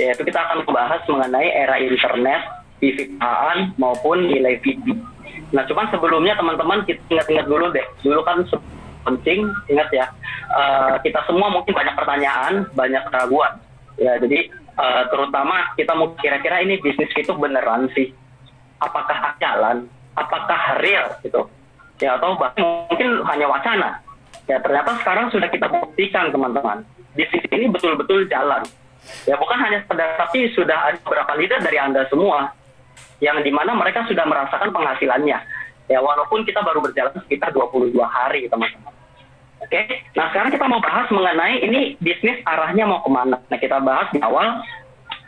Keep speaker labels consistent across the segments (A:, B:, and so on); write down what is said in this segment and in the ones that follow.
A: yaitu kita akan membahas mengenai era internet di perusahaan maupun nilai VB. Nah, cuman sebelumnya teman-teman kita ingat-ingat dulu deh. Dulu kan penting, ingat ya, kita semua mungkin banyak pertanyaan, banyak keraguan. Ya, jadi terutama kita mau kira-kira ini bisnis itu beneran sih? Apakah jalan? Apakah real gitu? Ya, atau bahkan mungkin hanya wacana. Ya, ternyata sekarang sudah kita buktikan teman-teman. Bisnis ini betul-betul jalan. Ya, bukan hanya sekedar, tapi sudah ada beberapa leader dari Anda semua yang dimana mereka sudah merasakan penghasilannya. Ya, walaupun kita baru berjalan sekitar 22 hari, teman-teman. Oke, nah sekarang kita mau bahas mengenai ini bisnis arahnya mau kemana. Nah, kita bahas di awal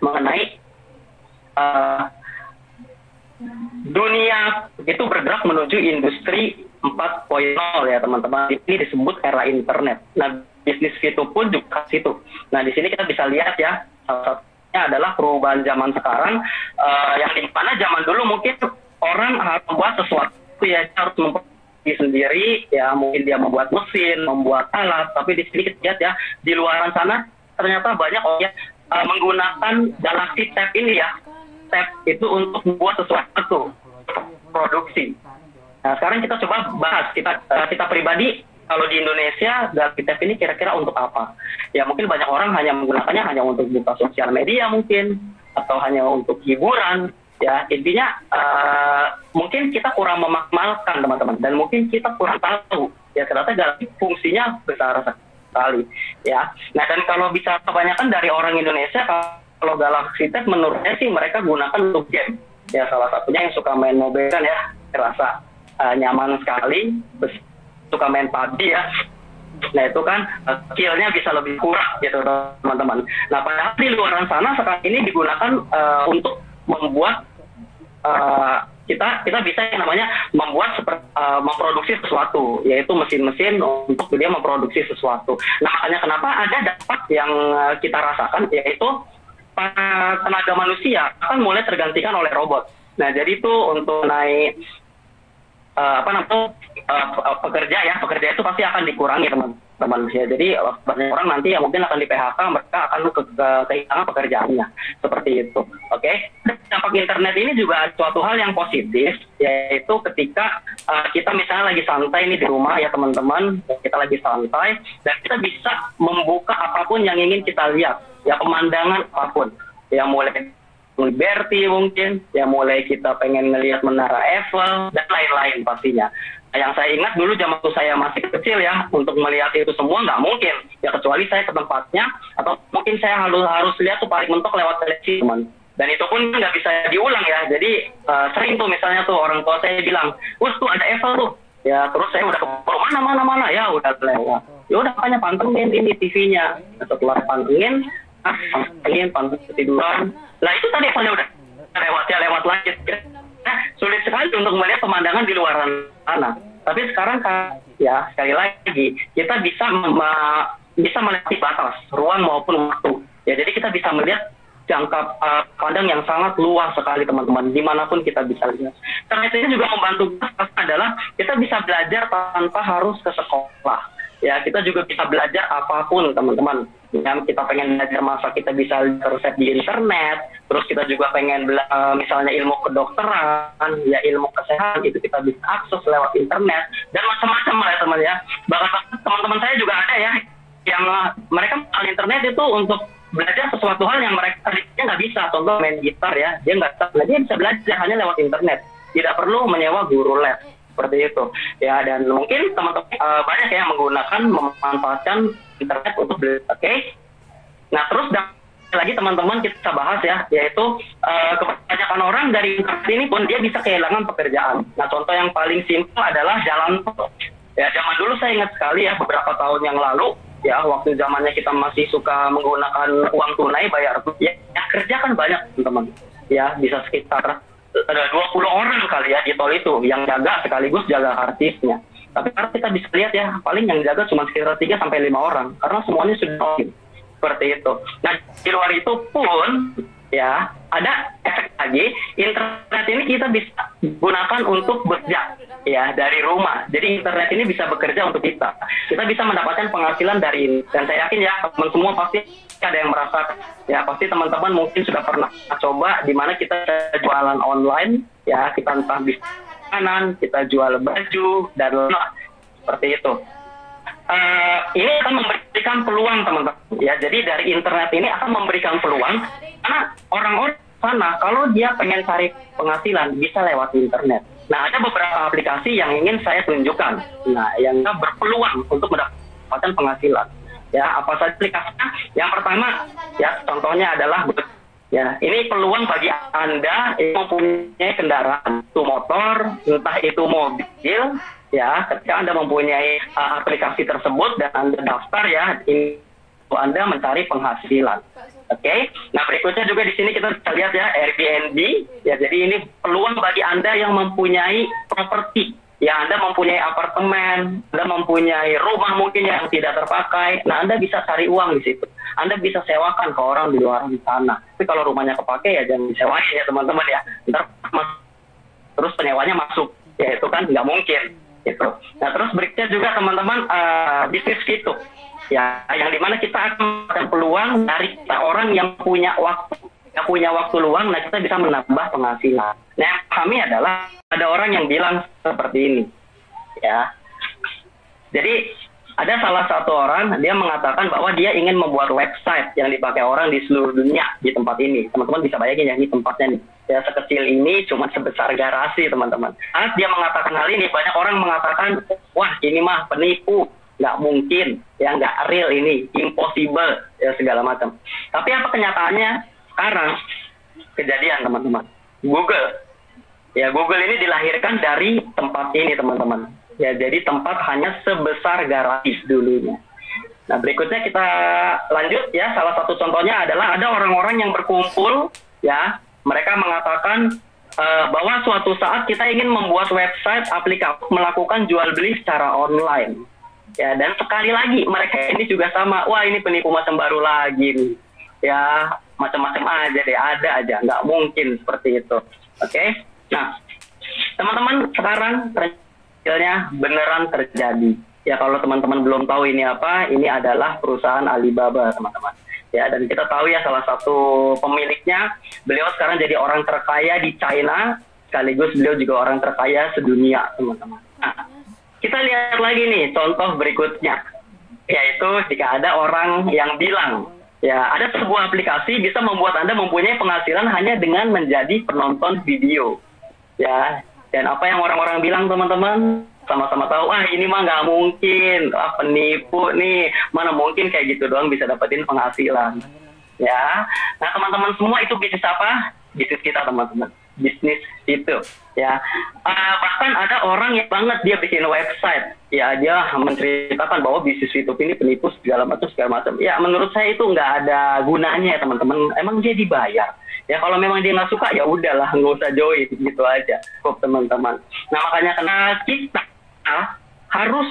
A: mengenai dunia itu bergerak menuju industri 4.0 ya teman-teman. Ini disebut era internet. Nah, bisnis itu pun juga situ. Nah, di sini kita bisa lihat ya, salah satunya adalah perubahan zaman sekarang, yang di mana zaman dulu mungkin orang harus membuat sesuatu ya, harus memproduksi sendiri ya, mungkin dia membuat mesin, membuat alat, tapi di sini kita lihat ya, di luaran sana ternyata banyak orang yang menggunakan Galaxy Tab ini ya, Tab itu untuk membuat sesuatu produksi. Nah, sekarang kita coba bahas, kita pribadi kalau di Indonesia Galaxy Tab ini kira-kira untuk apa? Ya, mungkin banyak orang hanya menggunakannya hanya untuk buka sosial media mungkin, atau hanya untuk hiburan. Ya, intinya mungkin kita kurang memaksimalkan teman-teman, dan mungkin kita kurang tahu ya ternyata Galaxy fungsinya besar sekali ya. Nah, dan kalau bisa kebanyakan dari orang Indonesia, kalau Galaxy Tab menurut saya sih mereka gunakan untuk game ya, salah satunya yang suka main mobile kan ya, terasa nyaman sekali, suka main PUBG ya. Nah, itu kan skill-nya bisa lebih kurang gitu teman-teman. Nah, padahal di luar sana sekarang ini digunakan untuk membuat kita bisa yang namanya memproduksi sesuatu, yaitu mesin-mesin untuk dia memproduksi sesuatu. Nah, makanya kenapa ada dampak yang kita rasakan, yaitu tenaga manusia akan mulai tergantikan oleh robot. Nah, jadi itu untuk naik pekerja itu pasti akan dikurangi teman-teman ya. Jadi banyak orang nanti yang mungkin akan di PHK, mereka akan kehilangan pekerjaannya seperti itu. Oke. Dampak internet ini juga ada suatu hal yang positif, yaitu ketika kita misalnya lagi santai ini di rumah ya teman-teman, kita lagi santai dan kita bisa membuka apapun yang ingin kita lihat ya, pemandangan apapun yang mulai Liberty mungkin, ya mulai kita pengen ngelihat Menara Eiffel dan lain-lain pastinya. Nah, yang saya ingat dulu zaman saya masih kecil ya, untuk melihat itu semua nggak mungkin ya, kecuali saya ke tempatnya atau mungkin saya harus lihat tuh paling mentok lewat televisi teman. Dan itu pun nggak bisa diulang ya. Jadi sering tuh misalnya tuh orang tua saya bilang, tuh ada Eiffel tuh. Ya terus saya udah ke mana ya udah lewat. Ya udah makanya pantengin ini TV-nya. Nah, setelah pantengin ketiduran. Lah itu tadi Evelnya udah lewat lagi. Nah, sulit sekali untuk melihat pemandangan di luar sana. Tapi sekarang ya sekali lagi kita bisa melewati batas ruang maupun waktu. Ya, jadi kita bisa melihat jangka pandang yang sangat luas sekali teman-teman, dimanapun kita bisa lihat. Karena itu juga membantu kita adalah kita bisa belajar tanpa harus ke sekolah. Ya, kita juga bisa belajar apapun teman-teman. Yang kita pengen belajar masak, kita bisa resep di internet. Terus kita juga pengen misalnya ilmu kedokteran, ya ilmu kesehatan, itu kita bisa akses lewat internet. Dan macam-macam lah ya teman ya. Bahkan teman-teman saya juga ada ya, yang mereka menggunakan internet itu untuk belajar sesuatu hal yang mereka tadinya nggak bisa. Contoh main gitar ya, dia nggak bisa. Nah, dia bisa belajar hanya lewat internet. Tidak perlu menyewa guru les. Seperti itu ya, dan mungkin teman-teman banyak yang memanfaatkan internet untuk belajar. Oke. Nah, terus lagi teman-teman kita bahas ya, yaitu kebanyakan orang dari internet ini pun dia bisa kehilangan pekerjaan. Nah, contoh yang paling simpel adalah jalan tol. Ya, zaman dulu saya ingat sekali ya, beberapa tahun yang lalu ya, waktu zamannya kita masih suka menggunakan uang tunai bayar ya, kerja kan banyak teman-teman ya, bisa sekitar ada 20 orang kali ya di tol itu yang jaga sekaligus jaga artisnya. Tapi karena kita bisa lihat ya, paling yang jaga cuma sekitar 3-5 orang karena semuanya sudah login. Seperti itu. Nah, di luar itu pun ya ada efek lagi, internet ini kita bisa gunakan untuk bekerja ya dari rumah. Jadi internet ini bisa bekerja untuk kita. Kita bisa mendapatkan penghasilan dari ini. Dan saya yakin ya teman semua pasti ada yang merasa, ya pasti teman-teman mungkin sudah pernah coba di mana kita jualan online, ya kita entah di kanan, kita jual baju dan lain seperti itu. Ini akan memberikan peluang teman-teman, ya. Jadi dari internet ini akan memberikan peluang karena orang-orang sana kalau dia pengen cari penghasilan bisa lewat internet. Nah, ada beberapa aplikasi yang ingin saya tunjukkan. Nah, yang berpeluang untuk mendapatkan penghasilan. Ya, apa saja aplikasinya? Yang pertama, ya contohnya adalah, ya ini peluang bagi Anda yang mempunyai kendaraan, itu motor, entah itu mobil, ya ketika Anda mempunyai aplikasi tersebut dan Anda daftar, ya ini Anda mencari penghasilan. Oke, nah berikutnya juga di sini kita bisa lihat ya Airbnb, ya jadi ini peluang bagi Anda yang mempunyai properti, ya Anda mempunyai apartemen, Anda mempunyai rumah mungkin yang tidak terpakai, nah Anda bisa cari uang di situ, Anda bisa sewakan ke orang di luar di sana. Tapi kalau rumahnya kepake ya jangan disewain ya teman-teman ya, ntar terus penyewanya masuk, ya itu kan nggak mungkin gitu. Nah terus berikutnya juga teman-teman bisnis gitu. Ya, yang dimana kita akan ada peluang dari orang yang punya waktu luang, nah kita bisa menambah penghasilan. Nah, yang kami adalah ada orang yang bilang seperti ini, ya. Jadi ada salah satu orang dia mengatakan bahwa dia ingin membuat website yang dipakai orang di seluruh dunia di tempat ini. Teman-teman bisa bayangin ya, ini tempatnya nih. Ya sekecil ini cuma sebesar garasi teman-teman. Saat dia mengatakan hal ini, banyak orang mengatakan, wah ini mah penipu. Nggak mungkin, ya nggak real ini, impossible, ya segala macam. Tapi apa kenyataannya sekarang? Kejadian teman-teman. Google ini dilahirkan dari tempat ini teman-teman. Ya jadi tempat hanya sebesar garasi dulunya. Nah berikutnya kita lanjut ya. Salah satu contohnya adalah ada orang-orang yang berkumpul, ya mereka mengatakan bahwa suatu saat kita ingin membuat website aplikasi melakukan jual beli secara online. Ya, dan sekali lagi mereka ini juga sama, wah ini penipu macam baru lagi nih. Ya, macam-macam aja deh, ada aja, nggak mungkin seperti itu. Oke? Nah, teman-teman sekarang hasilnya beneran terjadi. Ya, kalau teman-teman belum tahu ini apa, ini adalah perusahaan Alibaba, teman-teman. Ya, dan kita tahu ya salah satu pemiliknya, beliau sekarang jadi orang terkaya di China, sekaligus beliau juga orang terkaya sedunia, teman-teman. Nah, kita lihat lagi nih contoh berikutnya, yaitu jika ada orang yang bilang, ya ada sebuah aplikasi bisa membuat Anda mempunyai penghasilan hanya dengan menjadi penonton video. Ya, dan apa yang orang-orang bilang teman-teman, sama-sama tahu, ini mah nggak mungkin, penipu nih, mana mungkin kayak gitu doang bisa dapetin penghasilan. Ya, nah teman-teman semua itu bisnis apa? Bisnis kita teman-teman. Bisnis itu ya bahkan ada orang yang banget dia bikin website, ya dia menceritakan bahwa bisnis YouTube ini penipu segala macam ya menurut saya itu nggak ada gunanya ya teman-teman. Emang dia dibayar ya, kalau memang dia nggak suka ya udahlah nggak usah join gitu aja kok teman-teman. Nah makanya karena kita harus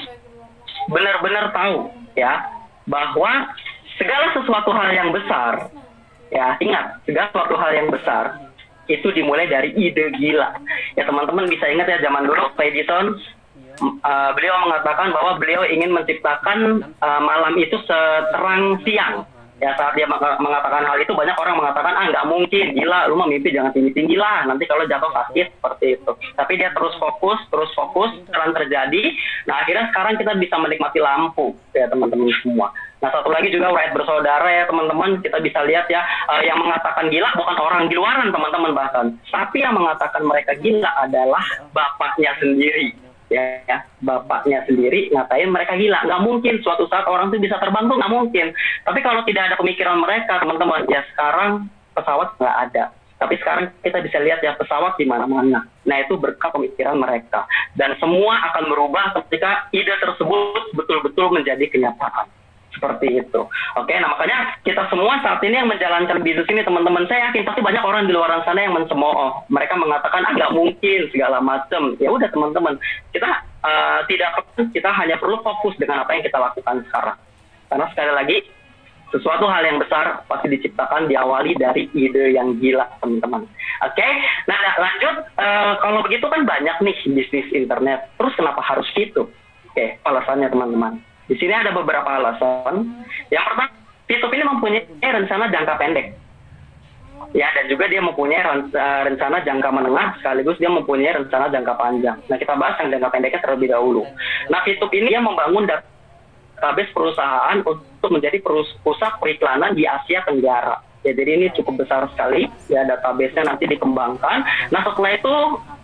A: benar-benar tahu ya bahwa segala sesuatu hal yang besar, ya ingat segala sesuatu hal yang besar itu dimulai dari ide gila. Ya teman-teman bisa ingat ya zaman dulu Edison, beliau mengatakan bahwa beliau ingin menciptakan malam itu seterang siang. Ya saat dia mengatakan hal itu banyak orang mengatakan nggak mungkin, gila, lu mah mimpi jangan tinggi-tinggi lah, nanti kalau jatuh sakit seperti itu. Tapi dia terus fokus, jalan terjadi. Nah akhirnya sekarang kita bisa menikmati lampu ya teman-teman semua. Nah satu lagi juga Wright bersaudara ya teman-teman, kita bisa lihat ya yang mengatakan gila bukan orang di luaran teman-teman bahkan, tapi yang mengatakan mereka gila adalah bapaknya sendiri. Ya, bapaknya sendiri ngatain mereka gila. Nggak mungkin suatu saat orang itu bisa terbang tuh, nggak mungkin. Tapi kalau tidak ada pemikiran mereka teman-teman, ya sekarang pesawat nggak ada. Tapi sekarang kita bisa lihat ya pesawat di mana-mana. Nah itu berkat pemikiran mereka. Dan semua akan berubah ketika ide tersebut betul-betul menjadi kenyataan. Seperti itu. Oke, nah makanya kita semua saat ini yang menjalankan bisnis ini teman-teman, saya yakin pasti banyak orang di luar sana yang mencemooh. Mereka mengatakan nggak mungkin segala macam. Ya udah teman-teman, kita kita hanya perlu fokus dengan apa yang kita lakukan sekarang. Karena sekali lagi sesuatu hal yang besar pasti diciptakan diawali dari ide yang gila teman-teman. Oke, nah lanjut. Kalau begitu kan banyak nih bisnis internet. Terus kenapa harus gitu? Oke, alasannya teman-teman. Di sini ada beberapa alasan. Yang pertama, Fitup ini mempunyai rencana jangka pendek. Ya, dan juga dia mempunyai rencana jangka menengah, sekaligus dia mempunyai rencana jangka panjang. Nah, kita bahas yang jangka pendeknya terlebih dahulu. Nah, Fitup ini dia membangun database perusahaan untuk menjadi pusat periklanan di Asia Tenggara. Ya, jadi ini cukup besar sekali, ya, database-nya nanti dikembangkan. Nah, setelah itu,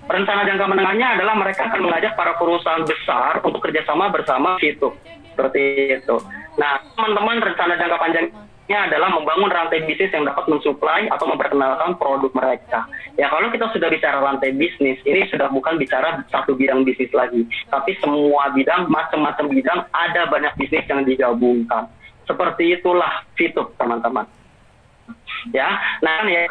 A: rencana jangka menengahnya adalah mereka akan mengajak para perusahaan besar untuk kerjasama bersama Fitup. Seperti itu. Nah, teman-teman, rencana jangka panjangnya adalah membangun rantai bisnis yang dapat mensuplai atau memperkenalkan produk mereka. Ya, kalau kita sudah bicara rantai bisnis, ini sudah bukan bicara satu bidang bisnis lagi, tapi semua bidang, macam-macam bidang, ada banyak bisnis yang digabungkan. Seperti itulah Fitup, teman-teman. Ya, nah ya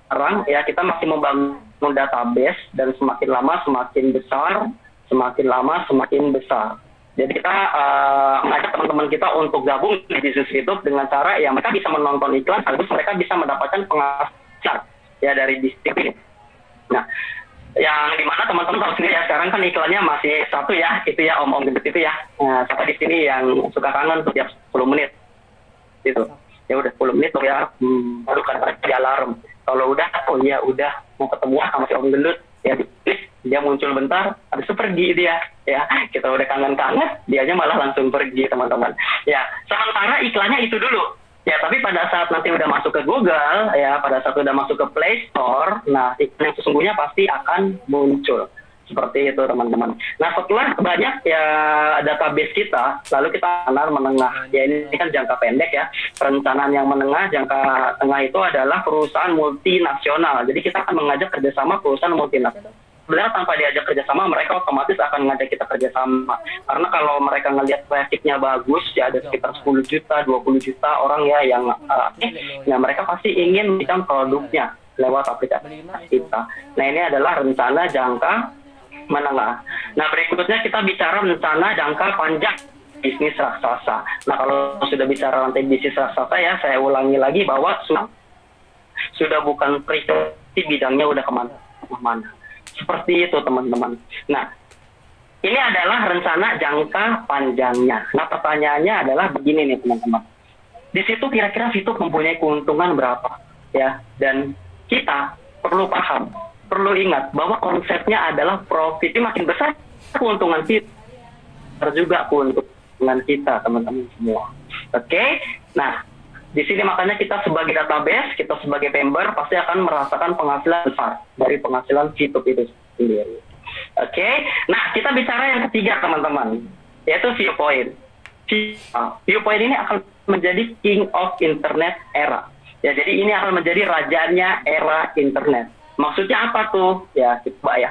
A: sekarang ya kita masih membangun database dan semakin lama semakin besar, semakin lama semakin besar. Jadi kita mengajak teman-teman kita untuk gabung di bisnis Fitup dengan cara ya mereka bisa menonton iklan, sekaligus mereka bisa mendapatkan penghasilan ya dari bisnis ini. Nah, yang dimana teman-teman tahu sendiri ya sekarang kan iklannya masih satu ya, itu ya om-om gendut itu ya. Nah, siapa di sini yang suka kangen tuh tiap 10 menit gitu. Ya udah 10 menit tuh ya, baru kan di alarm. Kalau udah, oh iya udah mau ketemu sama si om gendut, ya please, dia muncul bentar, habis itu pergi dia. Ya, kita udah kangen-kangen, dianya malah langsung pergi, teman-teman. Ya, sementara iklannya itu dulu. Ya, tapi pada saat nanti udah masuk ke Google, ya, pada saat udah masuk ke Play Store, nah iklan yang sesungguhnya pasti akan muncul. Seperti itu, teman-teman. Nah, setelah banyak ya database kita, lalu kita kenal menengah. Ya, ini kan jangka pendek ya. Perencanaan yang menengah, jangka tengah itu adalah perusahaan multinasional. Jadi kita akan mengajak kerjasama perusahaan multinasional. Sebenarnya tanpa diajak kerjasama, mereka otomatis akan mengajak kita kerjasama. Karena kalau mereka ngelihat trafficnya bagus, ya ada sekitar 10 juta, 20 juta orang ya yang ya mereka pasti ingin memberikan produknya lewat aplikasi kita. Nah, ini adalah rencana jangka menengah. Nah, berikutnya kita bicara rencana jangka panjang bisnis raksasa. Nah, kalau sudah bicara rantai bisnis raksasa ya, saya ulangi lagi bahwa sudah bukan priority bidangnya udah kemana-mana. Seperti itu, teman-teman. Nah, ini adalah rencana jangka panjangnya. Nah, pertanyaannya adalah begini nih, teman-teman. Di situ kira-kira Fitup mempunyai keuntungan berapa? Ya, dan kita perlu paham, perlu ingat bahwa konsepnya adalah profit. Makin besar keuntungan kita, juga keuntungan kita, teman-teman semua. Oke? Nah, di sini makanya kita sebagai database, kita sebagai member pasti akan merasakan penghasilan besar dari penghasilan Fitup itu sendiri. Oke? Nah, kita bicara yang ketiga, teman-teman, yaitu Viewpoint. Viewpoint ini akan menjadi king of internet era. Ya, jadi ini akan menjadi rajanya era internet. Maksudnya apa tuh? Ya, coba ya.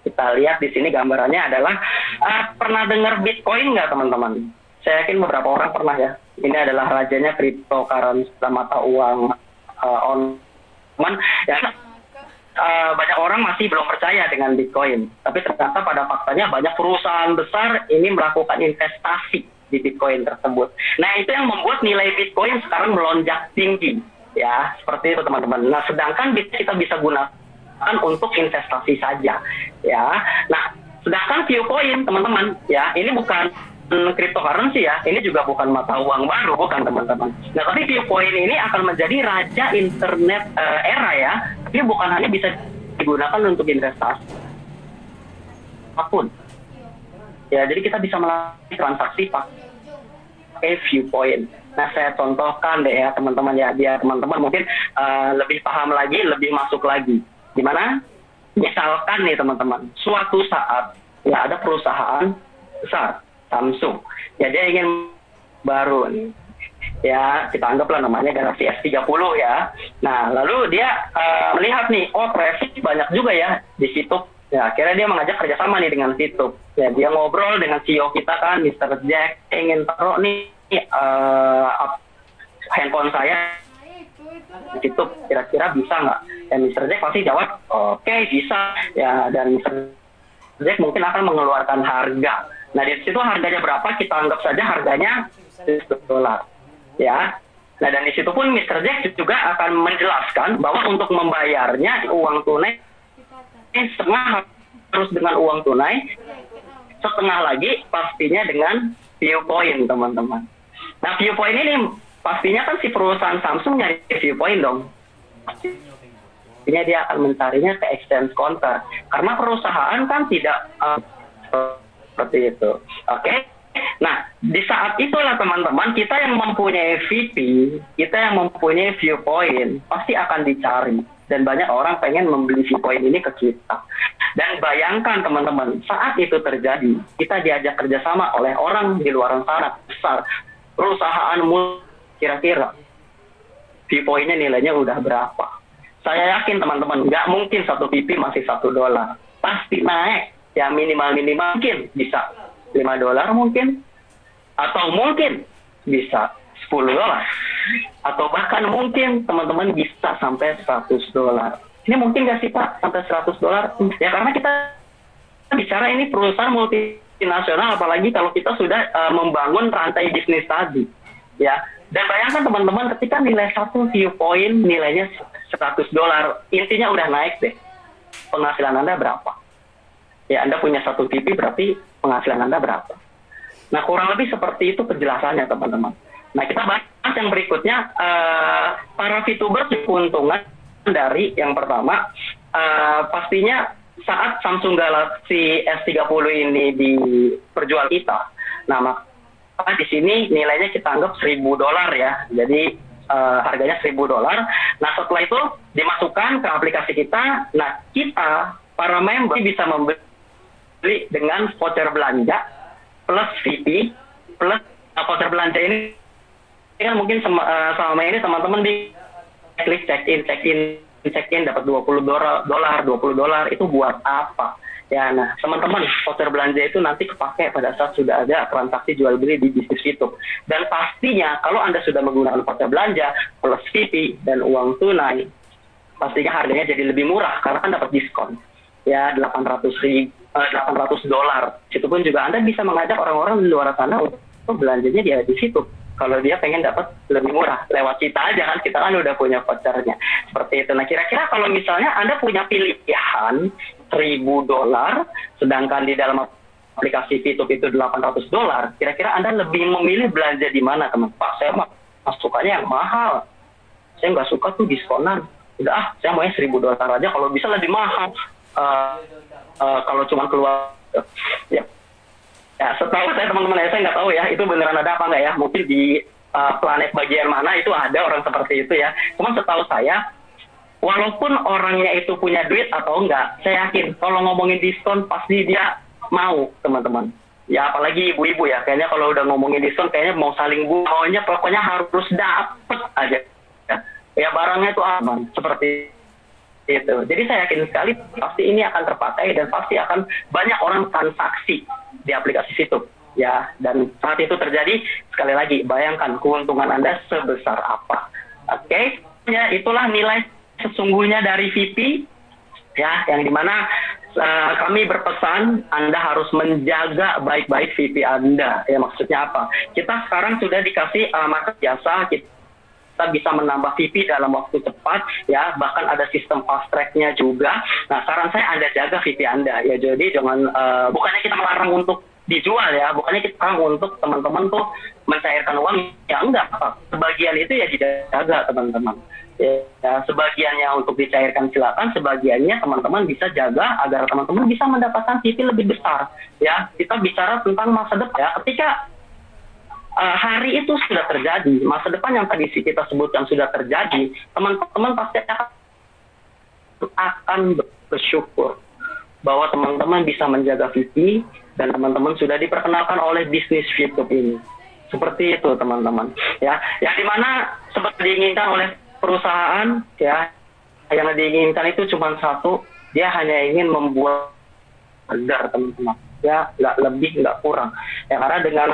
A: Kita lihat di sini gambarannya adalah pernah dengar Bitcoin nggak, teman-teman? Saya yakin beberapa orang pernah ya. Ini adalah rajanya cryptocurrency, mata uang online. Ya, banyak orang masih belum percaya dengan Bitcoin. Tapi ternyata pada faktanya banyak perusahaan besar ini melakukan investasi di Bitcoin tersebut. Nah, itu yang membuat nilai Bitcoin sekarang melonjak tinggi. Ya, seperti itu, teman-teman. Nah, sedangkan kita bisa gunakan untuk investasi saja. Ya, nah, sedangkan Viewpoint, teman-teman, ya, ini bukan cryptocurrency ya, ini juga bukan mata uang baru, bukan, teman-teman. Nah, tapi Viewpoint ini akan menjadi raja internet era ya, tapi bukan hanya bisa digunakan untuk investasi, apapun. Ya, jadi kita bisa melakukan transaksi pakai Viewpoint. Nah, saya contohkan deh ya, teman-teman ya, biar teman-teman mungkin lebih paham lagi, lebih masuk lagi. Gimana? Misalkan nih, teman-teman, suatu saat ya ada perusahaan besar, Samsung. Ya, dia ingin baru nih. Ya, kita anggaplah namanya Galaxy S30 ya. Nah, lalu dia melihat nih, oh traffic banyak juga ya di Fitup. Ya, akhirnya dia mengajak kerjasama nih dengan Fitup. Ya, dia ngobrol dengan CEO kita kan, Mr. Jack, ingin taruh nih handphone saya di Fitup, kira-kira bisa nggak? Dan Mr. Jack pasti jawab, oke, bisa. Ya, dan Mr. Jack mungkin akan mengeluarkan harga. Nah, di situ harganya berapa? Kita anggap saja harganya $100. Ya. Nah, dan di situ pun Mr. Jack juga akan menjelaskan bahwa untuk membayarnya uang tunai setengah harus dengan uang tunai, setengah lagi pastinya dengan Viewpoint, teman-teman. Nah, Viewpoint ini pastinya kan si perusahaan Samsung nyari Viewpoint dong. Pastinya dia akan mencarinya ke exchange counter. Karena perusahaan kan tidak seperti itu. Oke? Nah, di saat itulah teman-teman, kita yang mempunyai VP, kita yang mempunyai Viewpoint, pasti akan dicari. Dan banyak orang pengen membeli Viewpoint ini ke kita. Dan bayangkan teman-teman, saat itu terjadi, kita diajak kerjasama oleh orang di luar sana besar. Perusahaanmu kira-kira Viewpoint-nya nilainya udah berapa? Saya yakin teman-teman, nggak mungkin satu VP masih $1. Pasti naik. Ya minimal mungkin bisa $5 mungkin. Atau mungkin bisa $10. Atau bahkan mungkin teman-teman bisa sampai $100. Ini mungkin nggak sih Pak sampai $100? Ya karena kita bicara ini perusahaan multinasional, apalagi kalau kita sudah membangun rantai bisnis tadi. Ya, dan bayangkan teman-teman ketika nilai satu Viewpoint nilainya $100, intinya udah naik deh. Penghasilan Anda berapa? Ya, Anda punya satu VP berarti penghasilan Anda berapa? Nah, kurang lebih seperti itu penjelasannya teman-teman. Nah, kita bahas yang berikutnya, para VTuber keuntungan dari yang pertama, pastinya saat Samsung Galaxy S30 ini diperjual kita, nah maka di sini nilainya kita anggap $1.000 ya, jadi harganya $1.000. Nah setelah itu dimasukkan ke aplikasi kita, nah kita para member bisa membeli dengan voucher belanja plus VP plus voucher belanja ini kan mungkin selama ini teman-teman di klik check in dapat $20 itu buat apa? Ya, nah teman-teman voucher belanja itu nanti kepake pada saat sudah ada transaksi jual beli di bisnis itu. Dan pastinya kalau Anda sudah menggunakan voucher belanja plus VP dan uang tunai, pastinya harganya jadi lebih murah karena kan dapat diskon. Ya $800. Situ pun juga Anda bisa mengajak orang-orang di luar sana untuk belanjanya dia di situ. Kalau dia pengen dapat lebih murah, lewat kita aja kan, kita kan udah punya vouchernya. Seperti itu. Nah kira-kira kalau misalnya Anda punya pilihan $1.000, sedangkan di dalam aplikasi VTube itu $800, kira-kira Anda lebih memilih belanja di mana teman? Pak, saya sukanya yang mahal. Saya nggak suka tuh diskonan. Udah saya maunya $1.000 aja, kalau bisa lebih mahal. Kalau cuma keluar, ya. Ya, setahu saya teman-teman saya nggak tahu ya, itu beneran ada apa nggak ya? Mungkin di planet bagian mana itu ada orang seperti itu ya. Cuman setahu saya, walaupun orangnya itu punya duit atau enggak, saya yakin kalau ngomongin diskon pasti dia mau, teman-teman. Ya, apalagi ibu-ibu ya, kayaknya kalau udah ngomongin diskon, kayaknya mau saling maunya, pokoknya harus dapet aja. Ya, barangnya itu aman, seperti itu. Jadi saya yakin sekali pasti ini akan terpakai dan pasti akan banyak orang transaksi di aplikasi situ ya. Dan saat itu terjadi, sekali lagi bayangkan keuntungan Anda sebesar apa. Oke, ya itulah nilai sesungguhnya dari VP ya, yang dimana kami berpesan Anda harus menjaga baik-baik VP Anda. Ya maksudnya apa? Kita sekarang sudah dikasih market jasa, kita bisa menambah VP dalam waktu cepat ya, bahkan ada sistem fast track-nya juga. Nah saran saya Anda jaga VP Anda ya, jadi jangan bukannya kita melarang untuk dijual ya, bukannya kita melarang untuk teman-teman tuh mencairkan uang ya, enggak, sebagian itu ya dijaga teman-teman ya, sebagiannya untuk dicairkan silakan, sebagiannya teman-teman bisa jaga agar teman-teman bisa mendapatkan VP lebih besar ya. Kita bicara tentang masa depan ya, ketika hari itu sudah terjadi, masa depan yang tadi kita sebutkan sudah terjadi, teman-teman pasti akan bersyukur bahwa teman-teman bisa menjaga VP dan teman-teman sudah diperkenalkan oleh bisnis VTube ini. Seperti itu teman-teman. Ya, yang dimana seperti diinginkan oleh perusahaan ya, yang diinginkan itu cuma satu, dia hanya ingin membuat agar teman-teman. Ya, nggak lebih, nggak kurang. Ya, karena dengan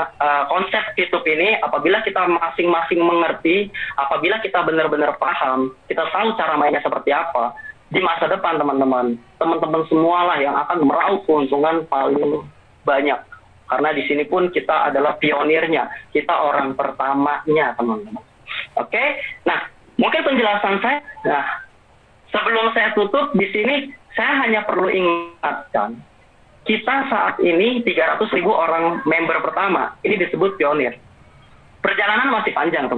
A: konsep VTube ini, apabila kita masing-masing mengerti, apabila kita benar-benar paham, kita tahu cara mainnya seperti apa, di masa depan teman-teman semualah yang akan meraup keuntungan paling banyak. Karena di sini pun kita adalah pionirnya, kita orang pertamanya teman-teman. Oke, nah mungkin penjelasan saya, nah sebelum saya tutup di sini, saya hanya perlu ingatkan, kita saat ini 300.000 orang member pertama, ini disebut pionir. perjalanan masih panjang, teman.